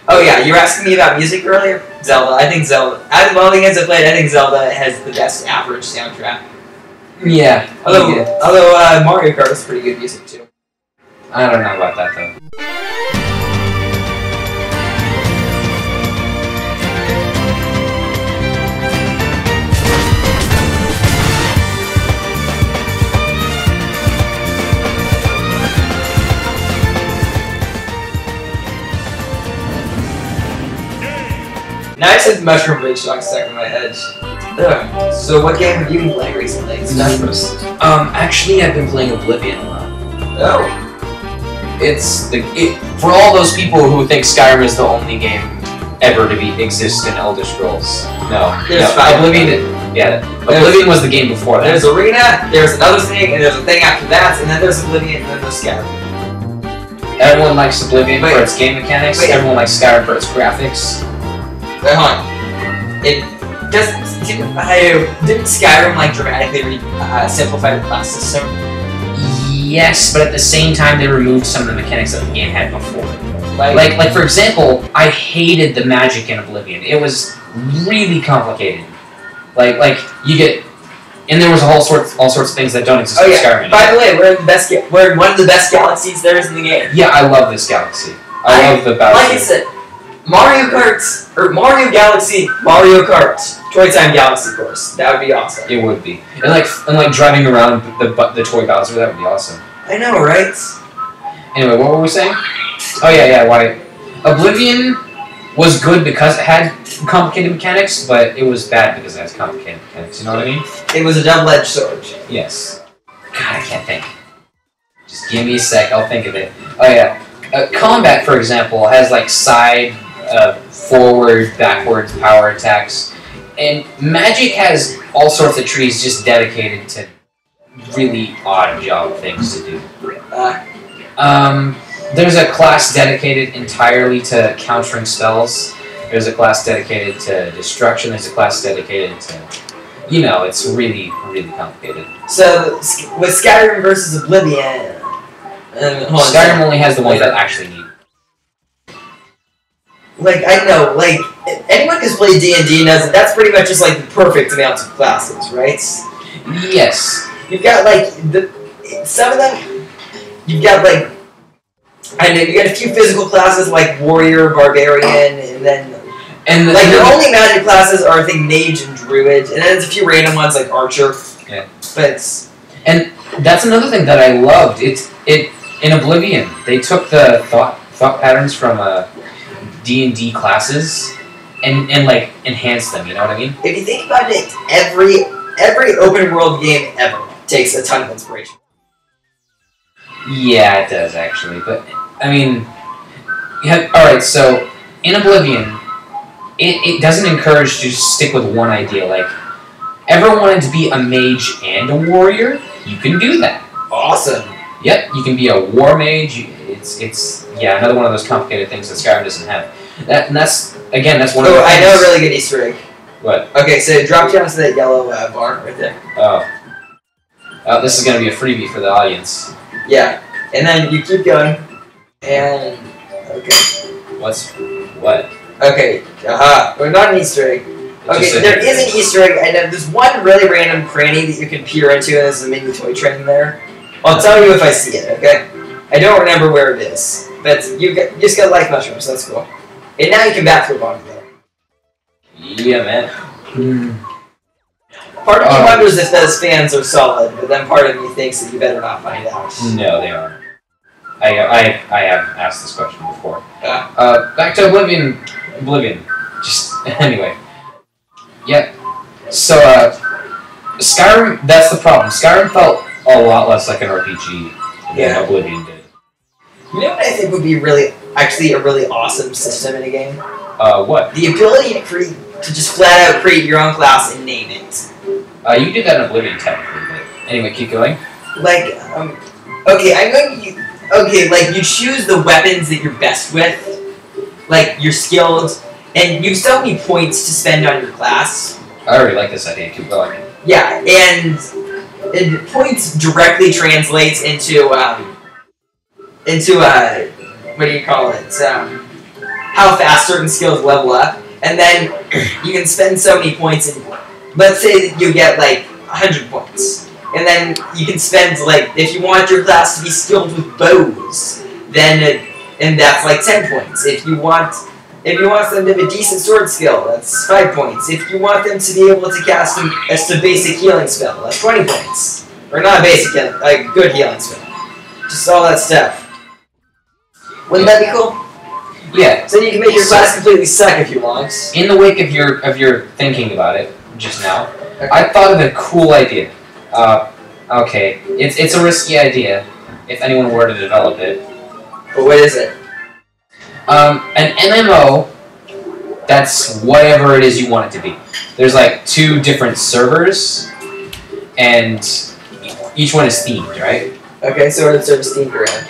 Oh yeah, you were asking me about music earlier? Zelda. I think Zelda. Out of all the games I played, I think Zelda has the best average soundtrack. Yeah. Although Mario Kart is pretty good music too. I don't know about that though. Now I said Mushroom Bridge so I stuck in my head. Ugh. So what game have you been playing recently? Smash Bros. Actually, I've been playing Oblivion a lot. Oh. It's for all those people who think Skyrim is the only game ever to exist in Elder Scrolls. No, Oblivion. Yeah, Oblivion was the game before that. There's Arena, there's another thing, and there's a thing after that, and then there's Oblivion, and then there's Skyrim. Everyone likes Oblivion for its game mechanics. Everyone likes Skyrim for its graphics. Wait, hold on. Didn't Skyrim dramatically simplify the class system? Yes, but at the same time they removed some of the mechanics that the game had before. Like for example, I hated the magic in Oblivion. It was really complicated. Like you get, and there was all sorts of things that don't exist in Skyrim. By the way, we're in one of the best galaxies there is in the game. Yeah, I love this galaxy. I love the Bowser. Like I said, Mario Galaxy, Mario Kart, Toy Time Galaxy course. That would be awesome. It would be, and like driving around the toy Bowser, that would be awesome. I know, right? Anyway, what were we saying? Oh yeah, why? Oblivion was good because it had complicated mechanics, but it was bad because it has complicated mechanics. You know what I mean? It was a double-edged sword. Yes. God, I can't think. Just give me a sec. I'll think of it. Oh yeah, combat, for example, has side, forward, backwards power attacks, and magic has all sorts of trees just dedicated to really odd job things to do. There's a class dedicated entirely to countering spells. There's a class dedicated to destruction. There's a class dedicated to, it's really, really complicated. So, with Skyrim versus Oblivion, Skyrim only has the ones that actually need. I know, anyone who's played D&D knows that that's pretty much just the perfect amount of classes, right? Yes. You've got some of them. You've got I know you got a few physical classes like warrior, barbarian, and then your only magic classes are I think mage and druid, and then there's a few random ones like archer. Yeah. And that's another thing that I loved. In Oblivion they took the thought patterns from D&D classes and enhanced them. You know what I mean? If you think about it, every open world game ever takes a ton of inspiration. Yeah, it does actually, but I mean, alright, so in Oblivion, it doesn't encourage you to stick with one idea. Ever wanted to be a mage and a warrior? You can do that. Awesome. Yep, you can be a war mage. It's another one of those complicated things that Skyrim doesn't have. That's one of the things. I know a really good Easter egg. What? Okay, so drop down to that yellow bar right there. Oh, this is going to be a freebie for the audience. Yeah, and then you keep going, and okay. What? Okay, we're not an Easter egg. Okay, there is an Easter egg, and there's one really random cranny that you can peer into, and there's a mini toy train there. I'll tell you if I see it, okay? I don't remember where it is, but you just got life mushrooms, so that's cool. And now you can backflip onto there. Yeah, man. Part of me wonders if those fans are solid, but then part of me thinks that you better not find out. No, they aren't. I have asked this question before. Back to Oblivion. Just anyway. Yeah. So Skyrim. That's the problem. Skyrim felt a lot less like an RPG than Oblivion did. You know what I think would be actually a really awesome system in a game? What? The ability to just flat out create your own class and name it. You did that in Oblivion technically, but anyway, keep going. You choose the weapons that you're best with, you're skilled, and you still have points to spend on your class. I already like this idea, keep going. Yeah, and points directly translates into what do you call it? how fast certain skills level up, and then you can spend so many points in. Let's say you get like 100 points, and then you can spend like if you want your class to be skilled with bows, then and that's like 10 points. If you want them to have a decent sword skill, that's 5 points. If you want them to be able to cast a basic healing spell, that's 20 points. Or not a basic healing, like good healing spell. Just all that stuff. Wouldn't that be cool? Yeah. So you can make your class completely suck if you want. In the wake of your thinking about it just now, Okay. I thought of a cool idea. Okay, it's a risky idea if anyone were to develop it. But what is it? An MMO that's whatever it is you want it to be. There's like 2 different servers, and each one is themed, right? Okay, so what are the servers themed around?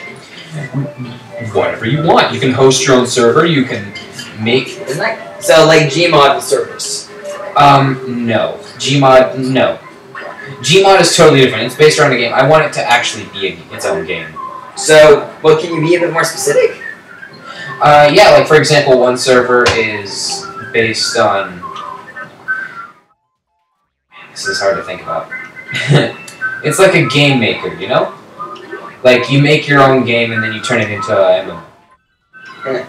Whatever you want. You can host your own server. You can make. Isn't that so? Like Gmod servers. No. Gmod, no. Gmod is totally different. It's based around a game. I want it to actually be its own game. So, well, can you be a bit more specific? Yeah, like for example, one server is based on... This is hard to think about. It's like a game maker, you know? Like, you make your own game and then you turn it into a MMO. Yeah.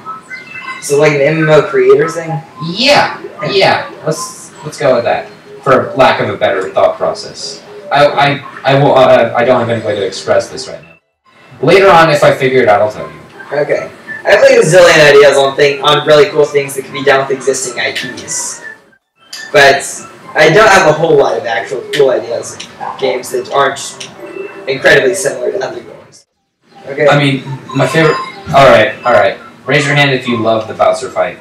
So like an MMO creator thing? Yeah, yeah. Let's go with that. For lack of a better thought process. I don't have any way to express this right now. Later on, if I figure it out, I'll tell you. Okay. I have like a zillion ideas on really cool things that can be done with existing IPs. But I don't have a whole lot of actual cool ideas of games that aren't incredibly similar to other games. Okay. I mean, my favorite... Alright. Raise your hand if you love the Bowser fight.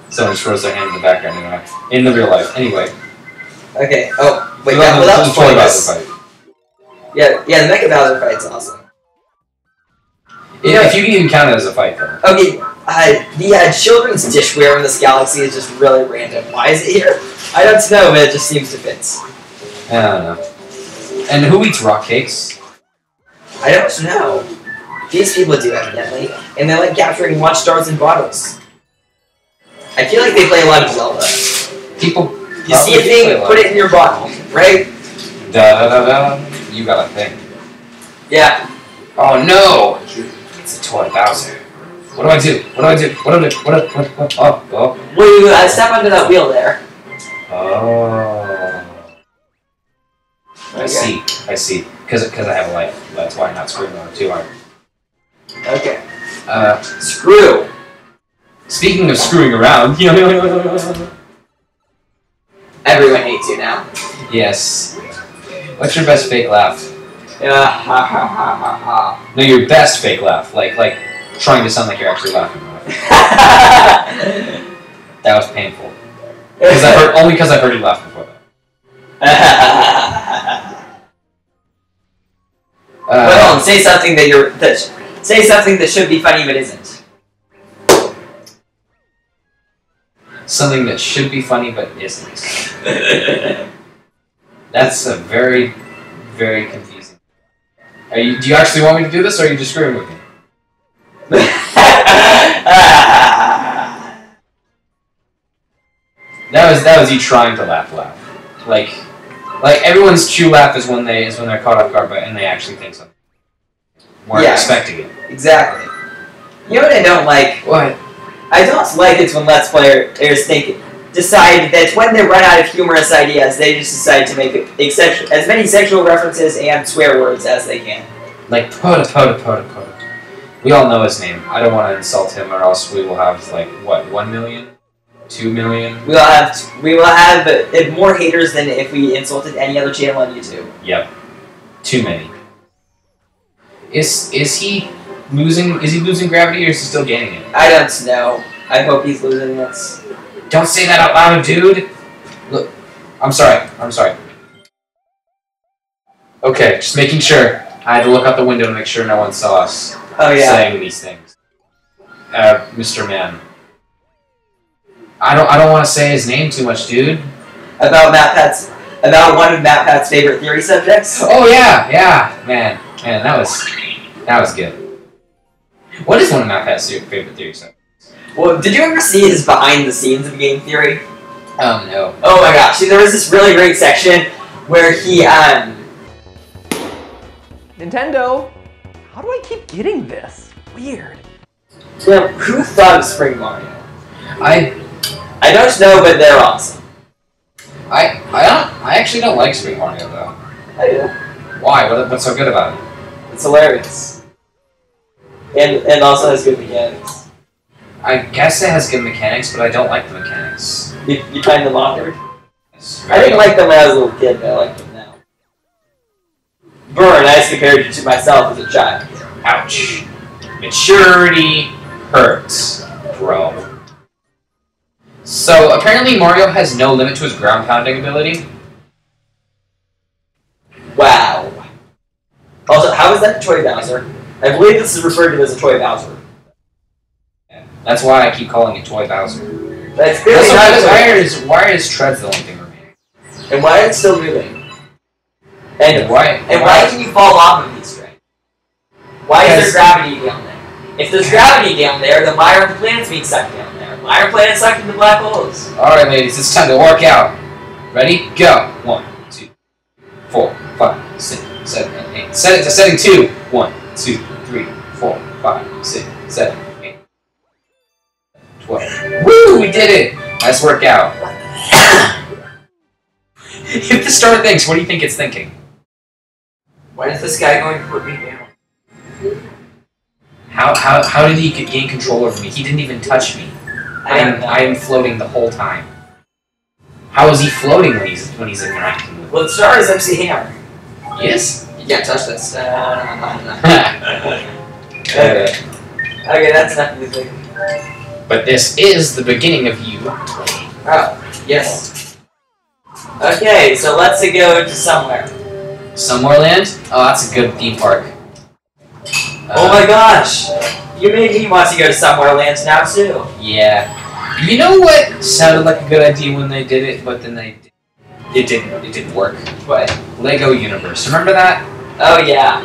Someone just rose their hand in the background anyway. In the real life. Anyway. Okay. Oh, wait, that was totally Bowser fight. Yeah, the Mecha Bowser fight's awesome. If you can even count it as a fight, though. Okay, the children's dishware in this galaxy is just really random. Why is it here? I don't know, but it just seems to fit. I don't know. And who eats rock cakes? I don't know. These people do, evidently. And they like capturing watchstars in bottles. I feel like they play a lot of Zelda. People... You see a thing, put it in your bottle, right? Da-da-da-da. You got a thing. Yeah. Oh no! It's a toy Bowser. What do I do? Oh. Wait, step under that wheel there. Oh. Okay. I see. Because I have a life. That's why I'm not screwing on it too hard. Okay. Screw. Speaking of screwing around. Everyone hates you now. Yes. What's your best fake laugh? Ha ha ha ha ha. No, your best fake laugh. Like trying to sound like you're actually laughing. That was painful. Only because I've heard you laugh before that. Well, say something say something that should be funny but isn't. Something that should be funny but isn't. That's a very, very confusing. Do you actually want me to do this, or are you just screwing with me? That was you trying to laugh. Like everyone's true laugh is when they're caught off guard, and they actually think something. Weren't expecting it. Exactly. You know what I don't like? What? I don't like it when Let's Players decide that when they run out of humorous ideas, they just decide to make as many sexual references and swear words as they can. Like Poda. We all know his name. I don't want to insult him, or else we will have like what, 1 million, 2 million. We will have more haters than if we insulted any other channel on YouTube. Yep, too many. Is he losing? Is he losing gravity, or is he still gaining it? I don't know. I hope he's losing this. Don't say that out loud, dude! Look, I'm sorry. Okay, just making sure. I had to look out the window to make sure no one saw us saying these things. Mr. Man. I don't want to say his name too much, dude. About one of MatPat's favorite theory subjects? Oh yeah, man, that was good. What is one of Matt favorite theories? Well, did you ever see his behind the scenes of game theory? Oh no. Oh my gosh, there was this really great section where he, Nintendo, how do I keep getting this? Weird. Now, who thought of Spring Mario? I don't know, but they're awesome. I actually don't like Spring Mario though. I do. Why? What's so good about it? It's hilarious. And also has good mechanics. I guess it has good mechanics, but I don't like the mechanics. You find them awkward? It's I didn't like them when I was a little kid, but I like them now. Burn, as compared to myself as a child. Ouch. Maturity hurts, bro. So, apparently Mario has no limit to his ground pounding ability. Wow. Also, how is that Toy Bowser? I believe this is referred to as a Toy Bowser. Yeah. That's why I keep calling it Toy Bowser. That's clearly not why is Tread's the only thing remaining? And why is it still moving? And why can you fall off of these strings? Why is there gravity down there? If there's gravity down there, then why aren't the planets being sucked down there? Why are planets sucked into black holes? Alright, ladies, it's time to work out. Ready? Go! 1, 2, 4, 5, 6, 7, 8. Set it to setting 2. 1, 2, 3, 4, 5, 6, 7, 8. 12. Woo! We did it! Nice workout. If the star thinks, what do you think it's thinking? Why is this guy going to put me down? How did he gain control over me? He didn't even touch me. I am floating the whole time. How is he floating when he's interacting with? Well, the star is MC Hammer. He is? You can't touch this. Okay. Okay, that's nothing to think. But this is the beginning of you playing. Oh, yes. Okay, so let's go to somewhere. Somewhere Land? Oh, that's a good theme park. Oh my gosh! You made me want to go to Somewhere Lands now too. Yeah. You know what sounded like a good idea when they did it, but then it didn't work. What? Lego Universe. Remember that? Oh yeah.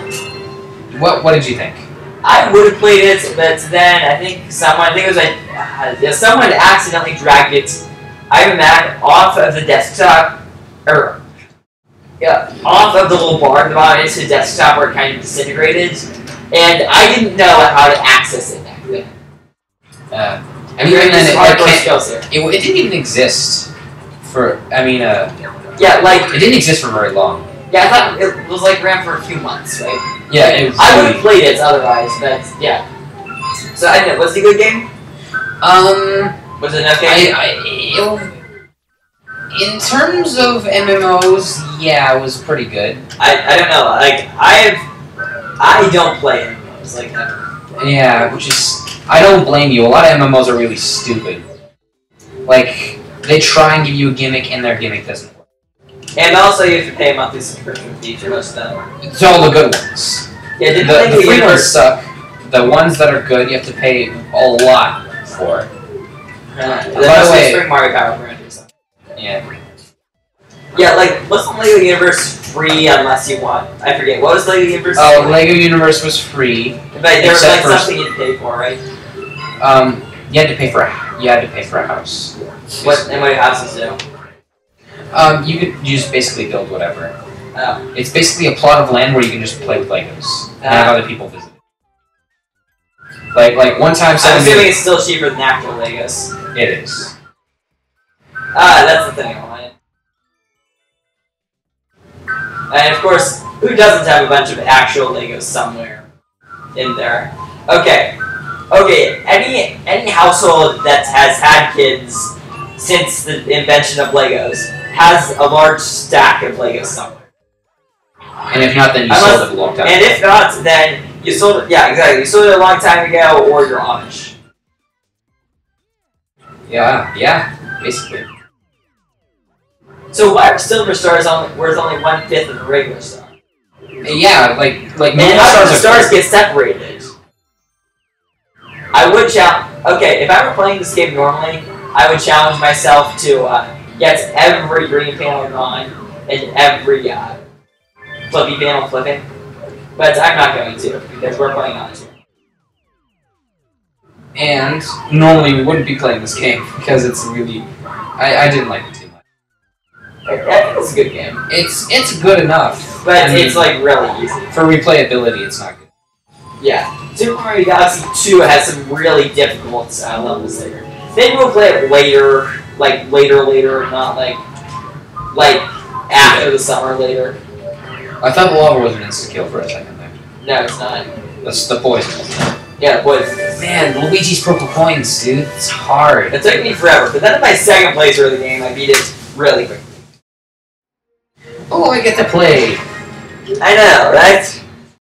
What did you think? I would have played it, but then I think it was like someone accidentally dragged it. Mac off of the desktop, or off of the little bar at the bottom into the desktop where it kind of disintegrated, and I didn't know how to access it back then. I mean, even then, it didn't even exist for. Yeah, like it didn't exist for very long. Yeah, I thought it was like around for a few months, right? Yeah, like, I would have played it otherwise, but yeah. So I don't know. Was it a good game? Was it enough game? In terms of MMOs, yeah, it was pretty good. I don't know. Like I don't play MMOs like ever. Yeah, which is I don't blame you. A lot of MMOs are really stupid. Like they try and give you a gimmick, and their gimmick doesn't work. And also, you have to pay a monthly subscription fee for most of them. It's all the good ones. Yeah, the free ones suck. The ones that are good, you have to pay a lot for. By the way, Spring Mario Power Brand or something. Yeah. Yeah, like wasn't Lego Universe free unless you want? I forget what was Lego Universe. Oh, Lego Universe was free. But there was like something you'd pay for, right? You had to pay for a house. What houses do? You could just basically build whatever. Oh. It's basically a plot of land where you can just play with Legos and have other people visit. Like one time I'm assuming it's still cheaper than actual Legos. It is. That's the thing I wanted. And of course, who doesn't have a bunch of actual Legos somewhere in there? Okay. Any household that has had kids since the invention of Legos has a large stack of Legos somewhere. And if not, then you sold it a long time ago. And if not, then you sold it. Yeah, exactly. You sold it a long time ago, or you're Amish. Yeah, basically. So why are silver stars worth only 1/5 of a regular star? Yeah, like and how do the stars get separated? I would challenge. Okay, if I were playing this game normally, I would challenge myself to get every green panel gone and every flippy panel flipping. But I'm not going to because we're playing on it. And normally we wouldn't be playing this game because it's really... I didn't like it too much. I think it's a good game. It's good enough. But it's like really easy. For replayability, it's not good. Yeah. Super Mario Galaxy 2 has some really difficult levels there. Maybe we'll play it later, like later, not like after the summer later. I thought the lava was an insta-kill for a second there. No, it's not. That's the poison. Yeah, the poison. Man, Luigi's purple coins, dude. It's hard. It took me forever, but then in my second playthrough of the game, I beat it really quickly. Oh, I get to play. I know, right?